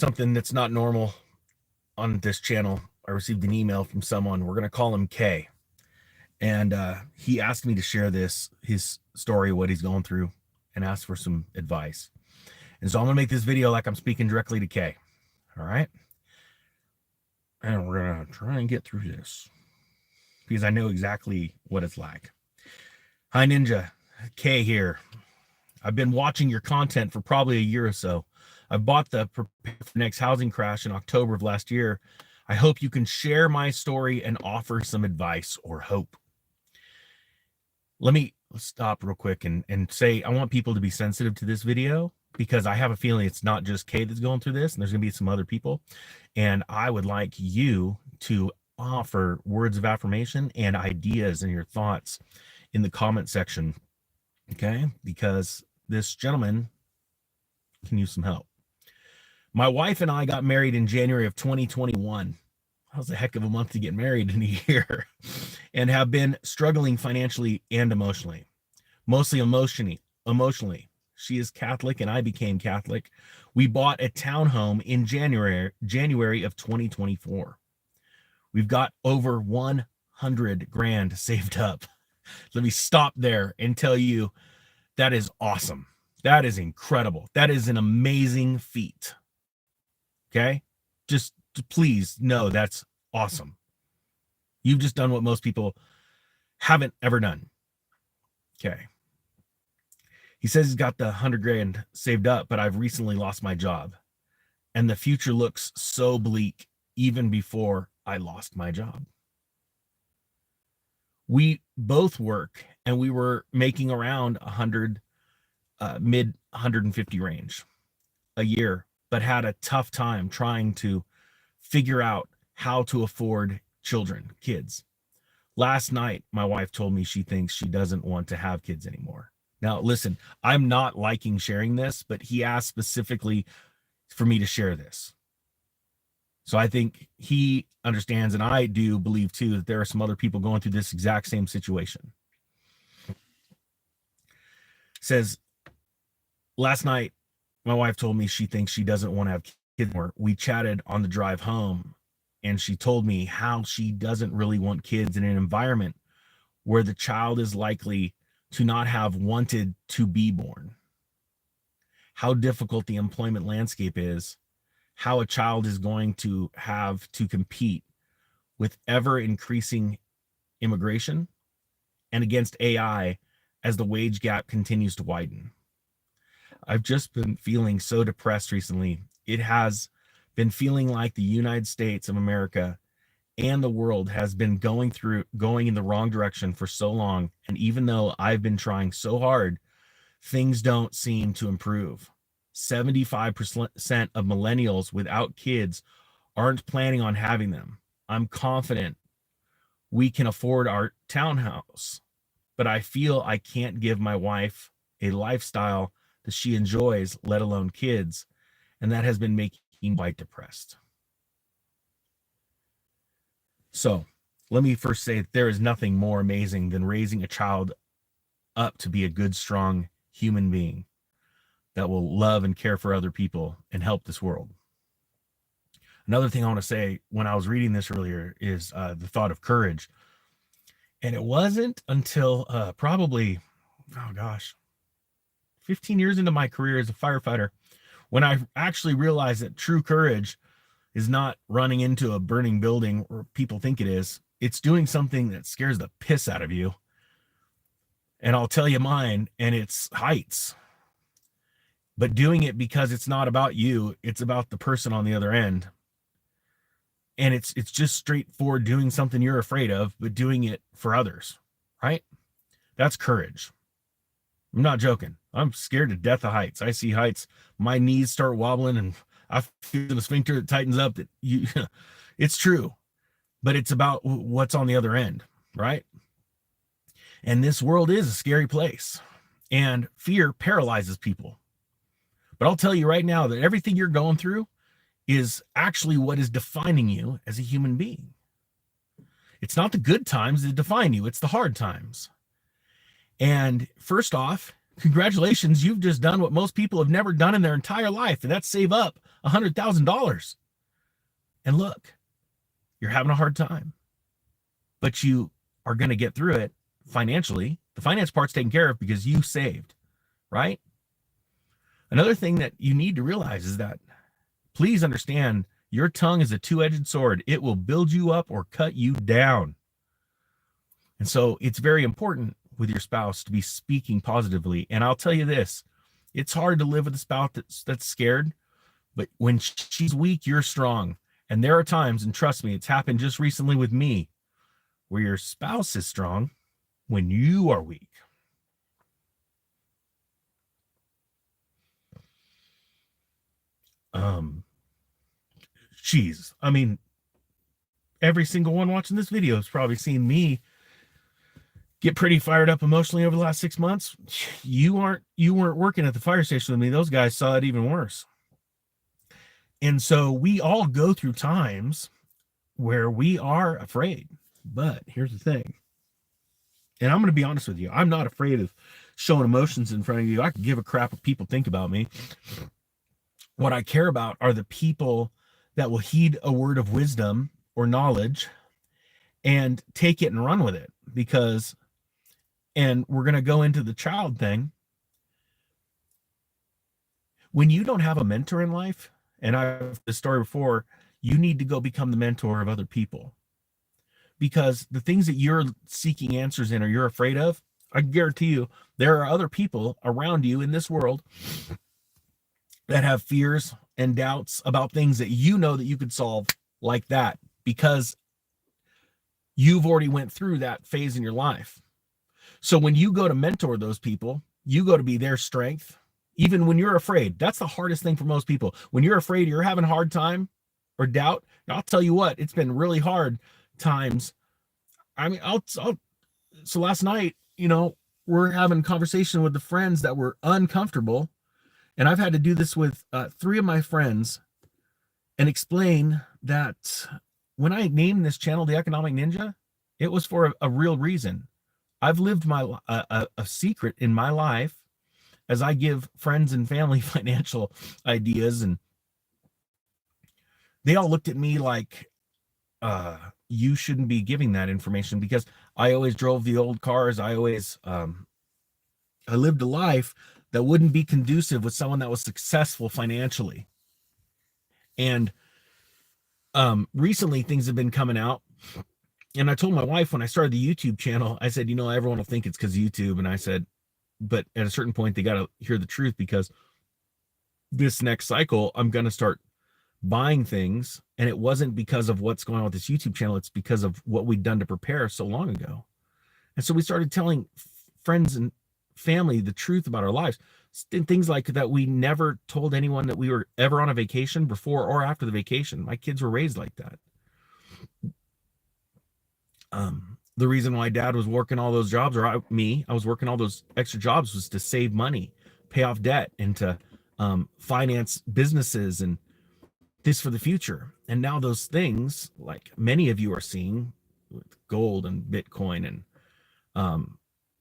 Something that's not normal on this channel. I received an email from someone. We're going to call him K. And he asked me to share his story, what he's going through, and asked for some advice. And so I'm going to make this video like I'm speaking directly to K. All right? And we're going to try and get through this because I know exactly what it's like. Hi, Ninja. K here. I've been watching your content for probably a year or so. I bought the Prepare for Next Housing Crash in October of last year. I hope you can share my story and offer some advice or hope. Let's stop real quick and say I want people to be sensitive to this video because I have a feeling it's not just Kay that's going through this, and there's going to be some other people. And I would like you to offer words of affirmation and ideas and your thoughts in the comment section, okay? Because this gentleman can use some help. My wife and I got married in January of 2021. That was a heck of a month to get married in a year, and have been struggling financially and emotionally. Mostly emotionally. She is Catholic and I became Catholic. We bought a townhome in January of 2024. We've got over 100 grand saved up. Let me stop there and tell you that is awesome. That is incredible. That is an amazing feat. Okay? Just please know that's awesome. You've just done what most people haven't ever done. Okay. He says he's got the 100 grand saved up, but I've recently lost my job and the future looks so bleak even before I lost my job. We both work and we were making around 100, mid 150 range a year, but had a tough time trying to figure out how to afford kids. Last night, my wife told me she thinks she doesn't want to have kids anymore. Now, listen, I'm not liking sharing this, but he asked specifically for me to share this. So I think he understands, and I do believe too, that there are some other people going through this exact same situation. Says, last night, my wife told me she thinks she doesn't want to have kids anymore. We chatted on the drive home, and she told me how she doesn't really want kids in an environment where the child is likely to not have wanted to be born. How difficult the employment landscape is, how a child is going to have to compete with ever increasing immigration and against AI as the wage gap continues to widen. I've just been feeling so depressed recently. It has been feeling like the United States of America and the world has been going in the wrong direction for so long. And even though I've been trying so hard, things don't seem to improve. 75% of millennials without kids aren't planning on having them. I'm confident we can afford our townhouse, but I feel I can't give my wife a lifestyle that she enjoys, let alone kids. And that has been making me quite depressed. So let me first say that there is nothing more amazing than raising a child up to be a good, strong human being that will love and care for other people and help this world. Another thing I want to say when I was reading this earlier is the thought of courage. And it wasn't until probably, 15 years into my career as a firefighter, when I actually realized that true courage is not running into a burning building or people think it is. It's doing something that scares the piss out of you. And I'll tell you mine, and it's heights. But doing it because it's not about you, it's about the person on the other end. And it's just straightforward doing something you're afraid of, but doing it for others, right? That's courage. I'm not joking. I'm scared to death of heights. I see heights, my knees start wobbling, and I feel the sphincter that tightens up. That it's true, but it's about what's on the other end, right? And this world is a scary place, and fear paralyzes people. But I'll tell you right now that everything you're going through is actually what is defining you as a human being. It's not the good times that define you, it's the hard times. And first off, congratulations, you've just done what most people have never done in their entire life, and that's save up $100,000. And look, you're having a hard time, but you are going to get through it financially. The finance part's taken care of because you saved, right? Another thing that you need to realize is that, please understand, your tongue is a two-edged sword. It will build you up or cut you down. And so it's very important with your spouse to be speaking positively. And I'll tell you this, it's hard to live with a spouse that's scared, but when she's weak, you're strong. And there are times, and trust me, it's happened just recently with me, where your spouse is strong when you are weak. Geez, I mean, every single one watching this video has probably seen me get pretty fired up emotionally over the last 6 months. You weren't working at the fire station with me. Those guys saw it even worse. And so we all go through times where we are afraid. But here's the thing. And I'm going to be honest with you. I'm not afraid of showing emotions in front of you. I can give a crap what people think about me. What I care about are the people that will heed a word of wisdom or knowledge and take it and run with it. Because, and we're going to go into the child thing. When you don't have a mentor in life, and I've the story before, you need to go become the mentor of other people. Because the things that you're seeking answers in or you're afraid of, I guarantee you, there are other people around you in this world that have fears and doubts about things that you know that you could solve like that, because you've already went through that phase in your life. So when you go to mentor those people, you go to be their strength, even when you're afraid. That's the hardest thing for most people. When you're afraid, you're having a hard time or doubt. I'll tell you what, it's been really hard times. I mean, so last night, we're having a conversation with the friends that were uncomfortable. And I've had to do this with 3 of my friends and explain that when I named this channel, The Economic Ninja, it was for a real reason. I've lived a secret in my life as I give friends and family financial ideas, and they all looked at me like, you shouldn't be giving that information, because I always drove the old cars. I always, I lived a life that wouldn't be conducive with someone that was successful financially. And recently things have been coming out. And I told my wife when I started the YouTube channel, I said, everyone will think it's because of YouTube. And I said, but at a certain point, they got to hear the truth, because this next cycle, I'm going to start buying things. And it wasn't because of what's going on with this YouTube channel. It's because of what we'd done to prepare so long ago. And so we started telling friends and family the truth about our lives. Things like that we never told anyone, that we were ever on a vacation before or after the vacation. My kids were raised like that. The reason why dad was working all those jobs, or I was working all those extra jobs, was to save money, pay off debt, and to finance businesses and this for the future. And now those things, like many of you are seeing with gold and Bitcoin and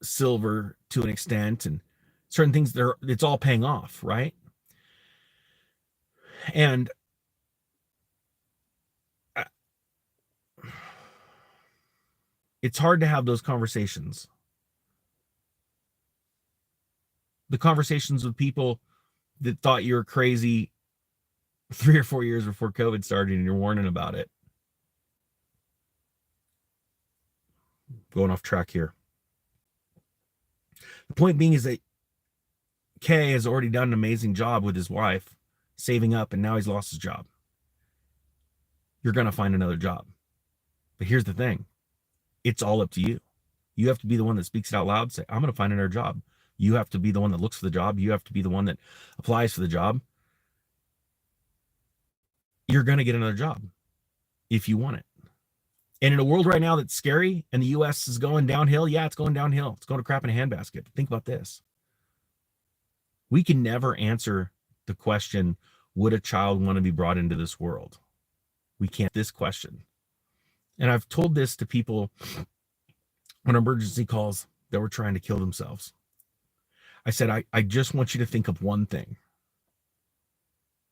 silver to an extent, and certain things, it's all paying off, right? And it's hard to have those conversations. The conversations with people that thought you were crazy 3 or 4 years before COVID started, and you're warning about it. Going off track here. The point being is that Kay has already done an amazing job with his wife, saving up, and now he's lost his job. You're going to find another job. But here's the thing. It's all up to you. You have to be the one that speaks it out loud. Say, I'm going to find another job. You have to be the one that looks for the job. You have to be the one that applies for the job. You're going to get another job if you want it. And in a world right now that's scary and the U.S. is going downhill, yeah, it's going downhill. It's going to crap in a handbasket. But think about this. We can never answer the question, would a child want to be brought into this world? We can't. This question. And I've told this to people on emergency calls that were trying to kill themselves. I said, I just want you to think of one thing.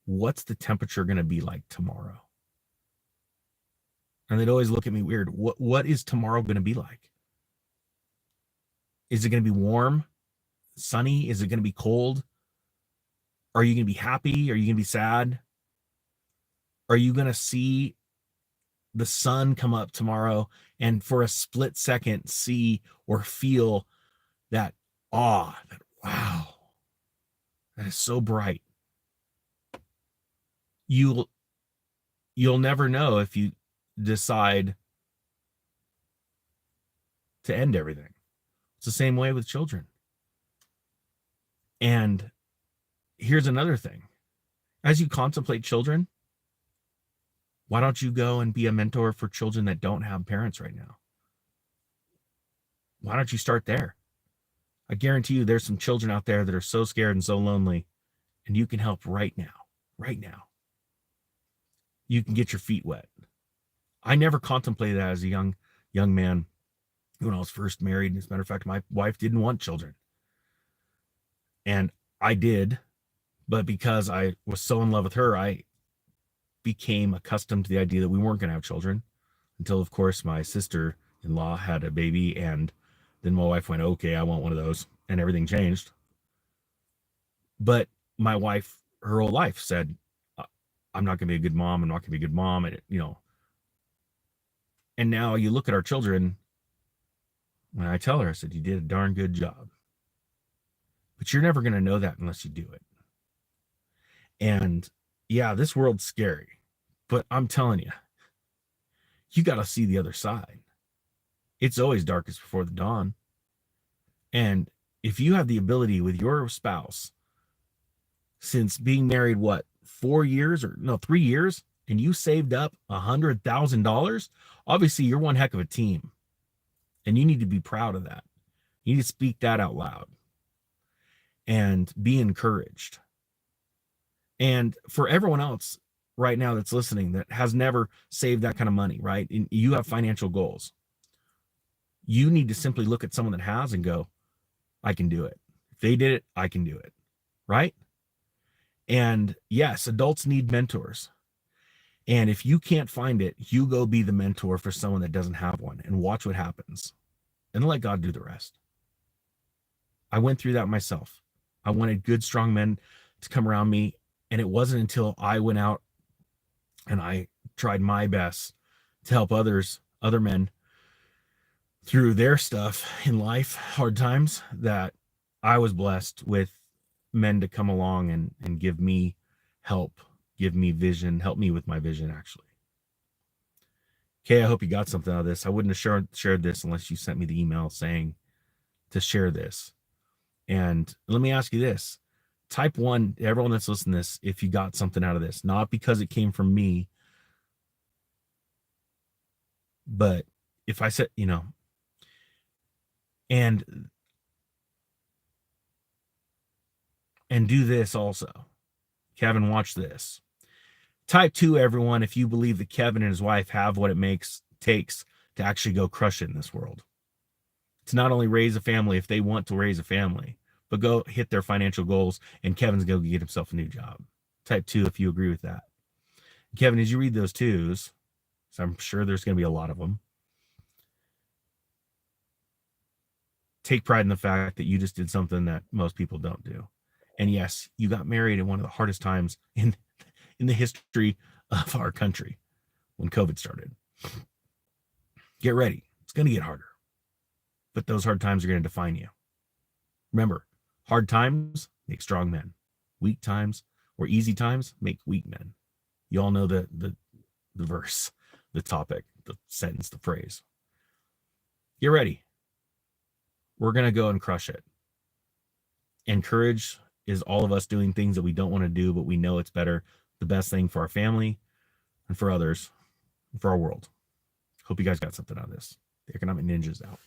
what's the temperature going to be like tomorrow? And they'd always look at me weird. What is tomorrow going to be like? Is it going to be warm, sunny? Is it going to be cold? Are you going to be happy? Are you going to be sad? Are you going to see the sun come up tomorrow and for a split second see or feel that awe, that wow, that is so bright? You'll never know if you decide to end everything. It's the same way with children. And here's another thing. As you contemplate children, why don't you go and be a mentor for children that don't have parents right now? Why don't you start there? I guarantee you there's some children out there that are so scared and so lonely, and you can help right now. Right now. You can get your feet wet. I never contemplated that as a young man when I was first married. As a matter of fact, my wife didn't want children. And I did, but because I was so in love with her, I became accustomed to the idea that we weren't going to have children until, of course, my sister-in-law had a baby, and then my wife went, okay, I want one of those, and everything changed. But my wife, her whole life said, I'm not going to be a good mom. I'm not going to be a good mom. And, and now you look at our children, and I tell her, I said, you did a darn good job. But you're never going to know that unless you do it. And yeah, this world's scary, but I'm telling you, you got to see the other side. It's always darkest before the dawn. And if you have the ability with your spouse, since being married, 3 years, and you saved up $100,000, obviously you're one heck of a team. And you need to be proud of that. You need to speak that out loud and be encouraged. And for everyone else right now that's listening that has never saved that kind of money, right? And you have financial goals. You need to simply look at someone that has and go, I can do it. If they did it, I can do it, right? And yes, adults need mentors. And if you can't find it, you go be the mentor for someone that doesn't have one and watch what happens and let God do the rest. I went through that myself. I wanted good, strong men to come around me. And it wasn't until I went out and I tried my best to help other men through their stuff in life, hard times, that I was blessed with men to come along and give me help, give me vision, help me with my vision, actually. Okay, I hope you got something out of this. I wouldn't have shared this unless you sent me the email saying to share this. And let me ask you this. Type 1, everyone that's listening to this, if you got something out of this, not because it came from me, but if I said, and do this also. Kevin, watch this. Type 2, everyone, if you believe that Kevin and his wife have what it takes to actually go crush it in this world. To not only raise a family if they want to raise a family, but go hit their financial goals, and Kevin's going to get himself a new job. Type 2 if you agree with that. Kevin, as you read those 2s, so I'm sure there's going to be a lot of them, take pride in the fact that you just did something that most people don't do. And yes, you got married in one of the hardest times in the history of our country when COVID started. Get ready. It's going to get harder. But those hard times are going to define you. Remember, hard times make strong men. Weak times or easy times make weak men. You all know the verse, the topic, the sentence, the phrase. Get ready. We're going to go and crush it. And courage is all of us doing things that we don't want to do, but we know it's better, the best thing for our family and for others, and for our world. Hope you guys got something out of this. The Economic Ninja's out.